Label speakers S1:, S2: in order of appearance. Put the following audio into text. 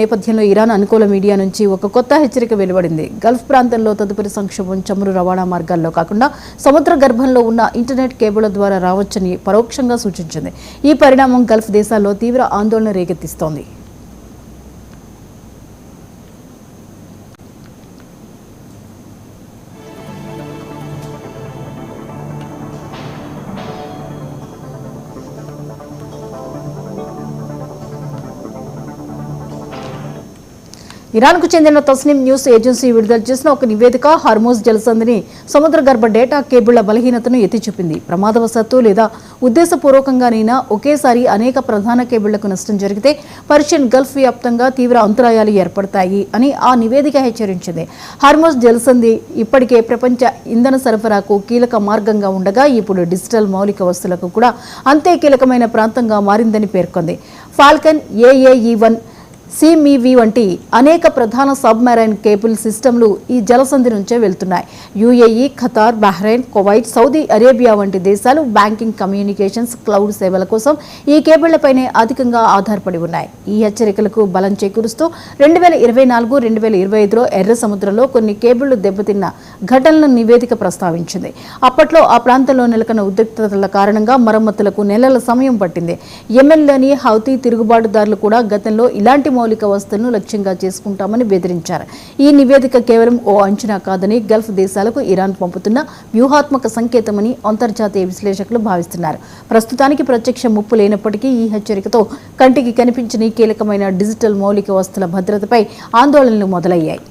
S1: నేపథ్యంలో ఇరాన్ అనుకూల మీడియా నుంచి ఒక కొత్త హెచ్చరిక వెలువడింది. గల్ఫ్ ప్రాంతంలో తదుపరి సంక్షోభం చమురు రవాణా మార్గాల్లో కాకుండా సముద్ర గర్భంలో ఉన్న ఇంటర్నెట్ కేబుళ్ల ద్వారా రావచ్చని పరోక్షంగా సూచించింది. ఈ పరిణామం గల్ఫ్ దేశాల్లో తీవ్ర ఆందోళన రేకెత్తిస్తోంది. ఇరాన్కు చెందిన తస్నిమ్ న్యూస్ ఏజెన్సీ విడుదల చేసిన ఒక నివేదిక హార్మోజ్ జలసంధిని సముద్ర గర్భ డేటా కేబుళ్ల బలహీనతను ఎత్తిచూపింది. ప్రమాదవశాత్తు లేదా ఉద్దేశపూర్వకంగానైనా ఒకేసారి అనేక ప్రధాన కేబుళ్లకు నష్టం జరిగితే పర్షియన్ గల్ఫ్ వ్యాప్తంగా తీవ్ర అంతరాయాలు ఏర్పడతాయి అని ఆ నివేదిక హెచ్చరించింది. హార్మోజ్ జలసంధి ఇప్పటికే ప్రపంచ ఇంధన సరఫరాకు కీలక మార్గంగా ఉండగా ఇప్పుడు డిజిటల్ మౌలిక వస్తువులకు కూడా అంతే కీలకమైన ప్రాంతంగా మారిందని పేర్కొంది. ఫాల్కన్, AAE-1, CMV వంటి అనేక ప్రధాన సబ్మెరైన్ కేబుల్ సిస్టమ్లు ఈ జలసంధి నుంచే వెళ్తున్నాయి. UAE, Qatar, Bahrain, Kuwait, Saudi Arabia వంటి దేశాలు బ్యాంకింగ్, కమ్యూనికేషన్స్, క్లౌడ్ సేవల కోసం ఈ కేబుళ్లపైనే అధికంగా ఆధారపడి ఉన్నాయి. ఈ హెచ్చరికలకు బలం చేకూరుస్తూ 2024-2025లో ఎర్ర సముద్రంలో కొన్ని కేబుళ్లు దెబ్బతిన్న ఘటనలను నివేదిక ప్రస్తావించింది. అప్పట్లో ఆ ప్రాంతంలో నెలకొన్న ఉద్రిక్తతల కారణంగా మరమ్మతులకు నెలల సమయం పట్టింది. యెమెన్లోని హౌతీ తిరుగుబాటుదారులు కూడా గతంలో ఇలాంటి మౌలిక వస్తువులను లక్ష్యంగా చేసుకుంటామని బెదిరించారు. ఈ నివేదిక కేవలం ఓ అంచనా కాదని గల్ఫ్ దేశాలకు ఇరాన్ పంపుతున్న వ్యూహాత్మక సంకేతమని అంతర్జాతీయ విశ్లేషకులు భావిస్తున్నారు. ప్రస్తుతానికి ప్రత్యక్ష ముప్పు లేనప్పటికీ ఈ హెచ్చరికతో కంటికి కనిపించని కీలకమైన డిజిటల్ మౌలిక వస్తువుల భద్రతపై ఆందోళనలు మొదలయ్యాయి.